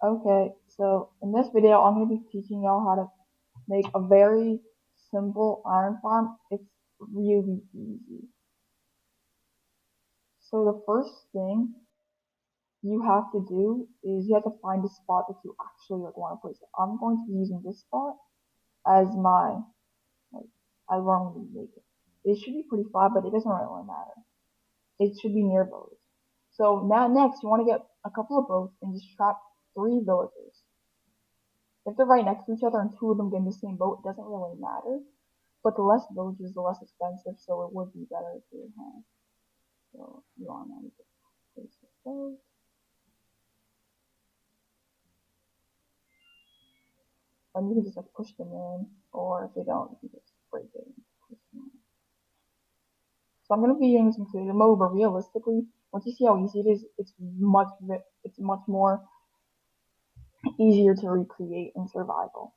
Okay, so in this video, I'm going to be teaching y'all how to make a very simple iron farm. It's really easy. So the first thing you have to do is you have to find a spot that you actually want to place it. I'm going to be using this spot as my, like, as where I'm going to make it. It should be pretty flat, but it doesn't really matter. It should be near boats. So now next, you want to get a couple of boats and just trap 3 villagers. If they're right next to each other and 2 of them get in the same boat, it doesn't really matter. But the less villagers, the less expensive, so it would be better if you have. So you want to place the boat. And you can just like push them in, or if they don't, you can just break it and push them in. So I'm gonna be using creative mode, but realistically, once you see how easy it is, it's much more easier to recreate in survival.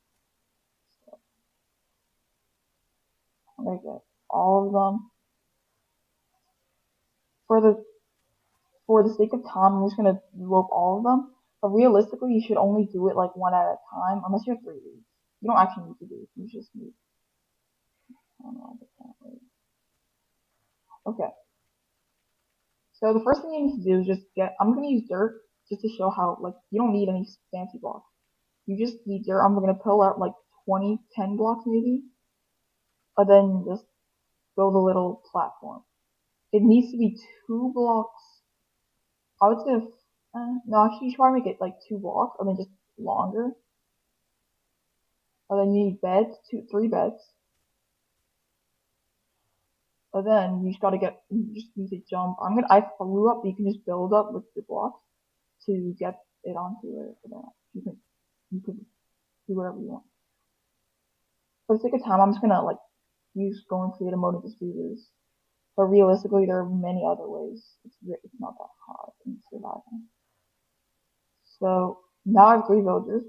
So I'm gonna get all of them. For the sake of time, I'm just gonna rope all of them. But realistically, you should only do it like one at a time, unless you have 3 leads. You don't actually need to do it. You just need. I don't know. I can't wait. Okay. So the first thing you need to do is just get. I'm gonna use dirt just to show how like you don't need any fancy blocks. You just need dirt. I'm gonna pull out like 10 blocks maybe, and then just build a little platform. It needs to be 2 blocks. I would say, no, actually, you should probably make it like 2 blocks, and then just longer. And then you need beds, 3 beds. And then you just gotta you just need to jump. I flew up, but you can just build up with the blocks to get it onto it. You can do whatever you want. For the sake of time, I'm just gonna like go in creative mode and just do this. But realistically, there are many other ways. It's not that hard in surviving. So now I have 3 villagers.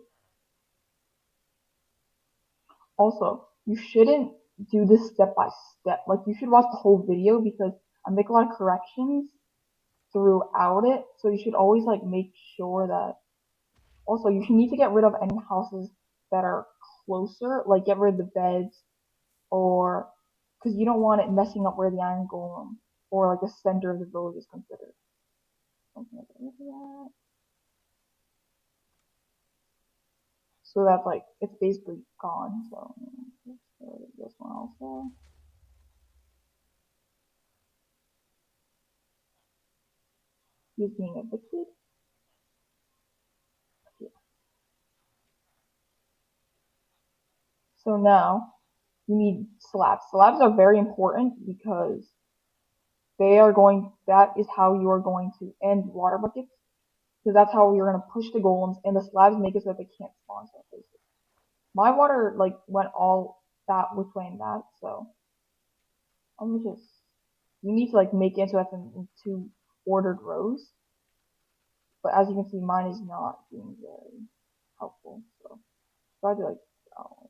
Also, you shouldn't do this step by step. Like you should watch the whole video because I make a lot of corrections throughout it. So you should always like make sure that. Also, you need to get rid of any houses that are closer. Like get rid of the beds or because you don't want it messing up where the iron golem or like the center of the village is considered. So that's like it's basically gone. So this one also. He's being evicted. Yeah. So now you need slabs. Slabs are very important because that is how you are going to end water buckets. Because that's how you're going to push the golems, and the slabs make it so that they can't spawn some places. My water like went all that which way and that, so I'm just you need to like make it so that's in 2 ordered rows. But as you can see, mine is not being very helpful. So try to like oh,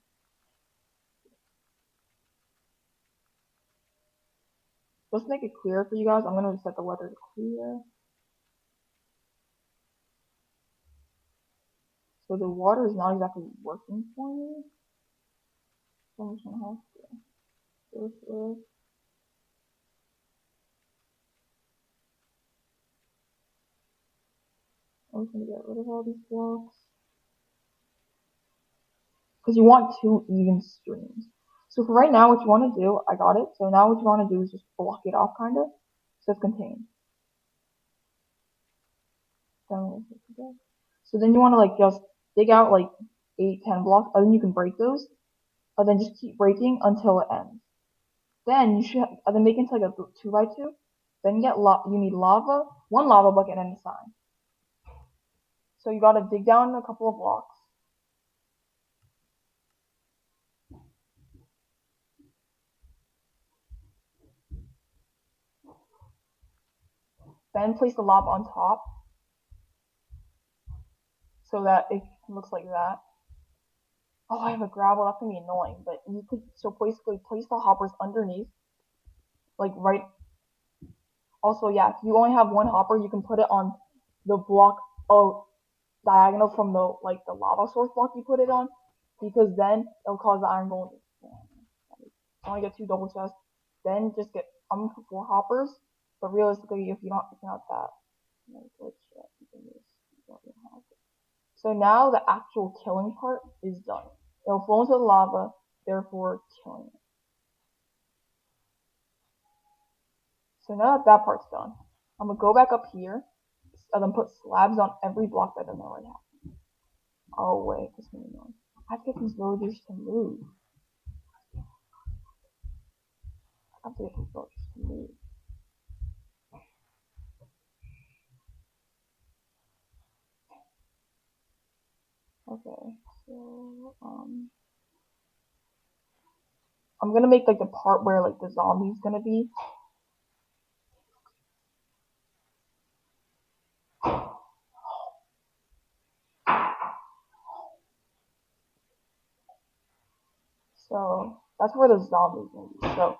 just make it clear for you guys. I'm gonna set the weather to clear. So the water is not exactly working for me. So I'm just gonna have to go through it. I'm just gonna get rid of all these blocks. Because you want 2 even streams. So for right now, what you want to do, I got it. So now what you want to do is just block it off, kind of, so it's contained. So then you want to like just dig out like 8, 10 blocks, and then you can break those, and then just keep breaking until it ends. Then you should, and then make it into like a 2x2. Then you need lava, 1 lava bucket and a sign. So you gotta dig down a couple of blocks. Then place the lava on top so that it looks like that. Oh, I have a gravel. That's gonna be annoying. But you could so basically place the hoppers underneath, like right. Also, yeah, if you only have 1 hopper, you can put it on the block. Oh, diagonal from the lava source block you put it on, because then it'll cause the iron golem to spawn. So only get 2 double chests, then just get 4 hoppers. But realistically, if you're not that glitch yet, you can use So now the actual killing part is done. It'll fall into the lava, therefore killing it. So now that that part's done, I'm gonna go back up here and then put slabs on every block that doesn't already have. Oh wait, this is annoying. I have to get these villagers to move. I have to get these villagers to move. Okay, so I'm gonna make like the part where like the zombie's gonna be. So that's where the zombie's gonna be. So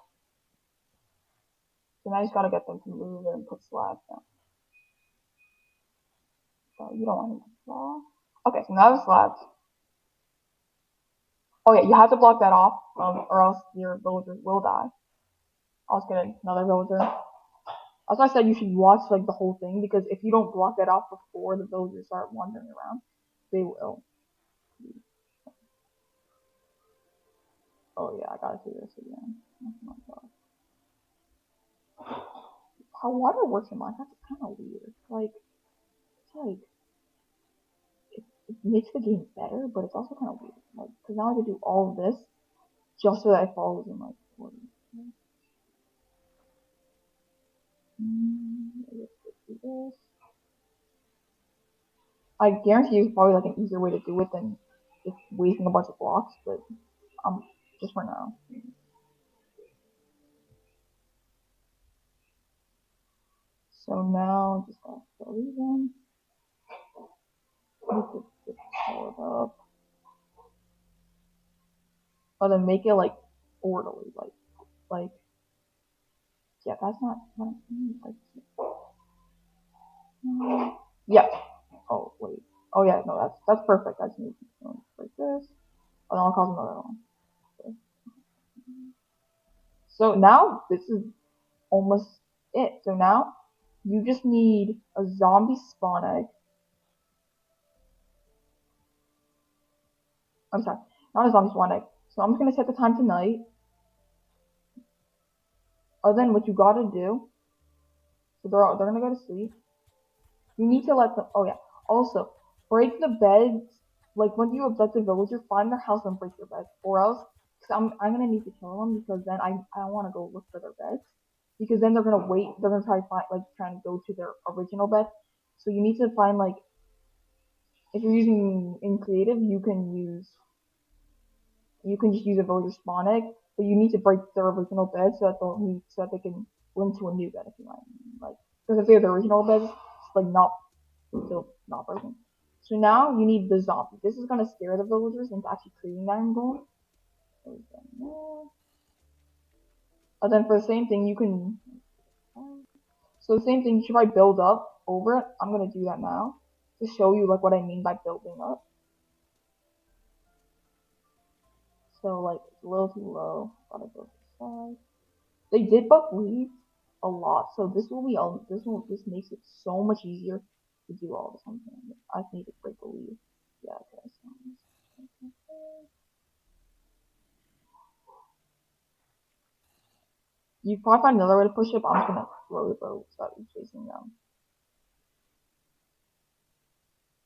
now you just gotta get them to move and put slabs down. So you don't want him to fall. Okay, so now the slabs. Oh yeah, you have to block that off, or else your villagers will die. I'll just get another villager. As I said, you should watch like the whole thing, because if you don't block that off before the villagers start wandering around, they will. Oh yeah, I gotta do this again. Oh my god. How water works in Minecraft is kind of weird. It makes the game better, but it's also kind of weird. Like, because now I have to do all of this just so that it follows in like water. Let's do this. I guarantee you it's probably like an easier way to do it than just wasting a bunch of blocks, but just for now. So now just gotta fill these in. Just fill it up. But then make it like orderly, like yeah, that's not what I mean. Yeah. Oh wait. Oh yeah, no, that's perfect. I just need like this. And I'll cause another one. Okay. So now this is almost it. So now you just need a zombie spawn egg. I'm sorry, not a zombie spawn egg. So I'm just gonna set the time to night. Then what you gotta do, so they're gonna go to sleep. You need to let them. Oh yeah. Also, break the beds. Like when you abduct a villager, find their house and break their beds, or else, cause I'm gonna need to kill them, because then I don't want to go look for their beds, because then they're gonna wait. They're gonna try to find like trying to go to their original bed. So you need to find like, if you're using in creative, you can just use a villager spawn egg, but you need to break their original bed so that they can link to a new bed if you want. Like, because if they have the original bed, it's like still not broken. So now you need the zombie. This is gonna scare the villagers into actually creating that iron golem. And then for the same thing, you can. So the same thing, you should probably build up over it. I'm gonna do that now to show you like what I mean by building up. So like it's a little too low. Gotta go to the side. They did buff leaves a lot, so this makes it so much easier to do all this. I need to break the leaf. Yeah, okay. You probably find another way to push it, but I'm just gonna throw the boat so that you're chasing them.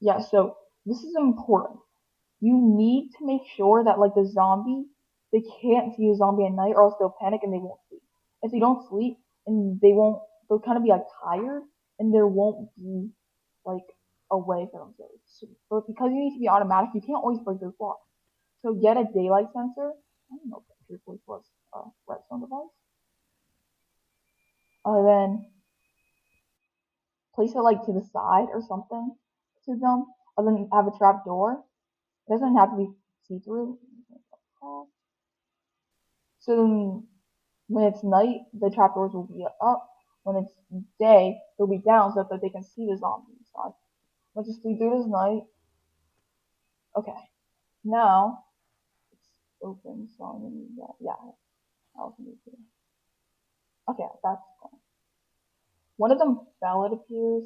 Yeah, so this is important. You need to make sure that like the zombie, they can't see a zombie at night, or else they'll panic and they won't sleep. If they don't sleep, and they'll kind of be like tired, and there won't be like a way for them to. But because you need to be automatic, you can't always break those blocks. So get a daylight sensor. I don't know if it was a redstone device. Then place it like to the side or something to them, and then have a trap door. It doesn't have to be see through. So then when it's night, the trapdoors will be up. When it's day, they'll be down so that they can see the zombies inside. Let's just sleep through this night. Okay. Now it's open, so I'm gonna need that. Yeah, I also need to. Okay, that's fine. One of them fell, it appears,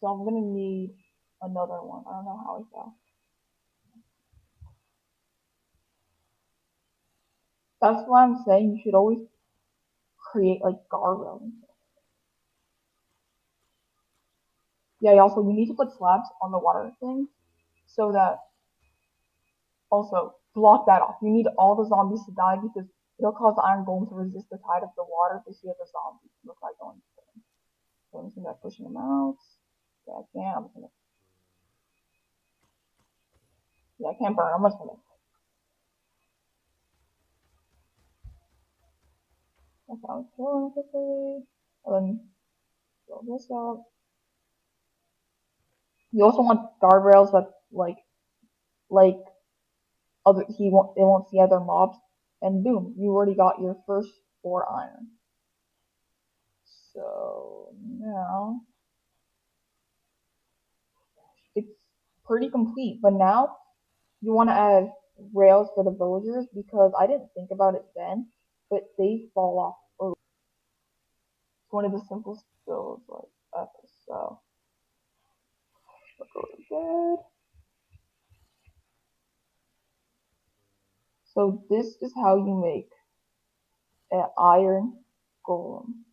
so I'm gonna need another one. I don't know how he fell. That's why I'm saying you should always create like guardrails. Yeah, also you need to put slabs on the water thing so that also block that off. You need all the zombies to die because it'll cause the iron golem to resist the tide of the water to see if the zombies look like going to them. So I'm just gonna pushing them out. Yeah, I can't. I'm just gonna. Yeah, I can't burn. I'm just gonna. I found kill him quickly. And then fill this up. You also want guardrails that like other he won't they won't see other mobs. And boom, you already got your first 4 iron. So now it's pretty complete. But now you want to add rails for the villagers because I didn't think about it then, but they fall off. Oh, it's one of the simplest skills like ever. So I'll go to bed. So this is how you make an iron golem.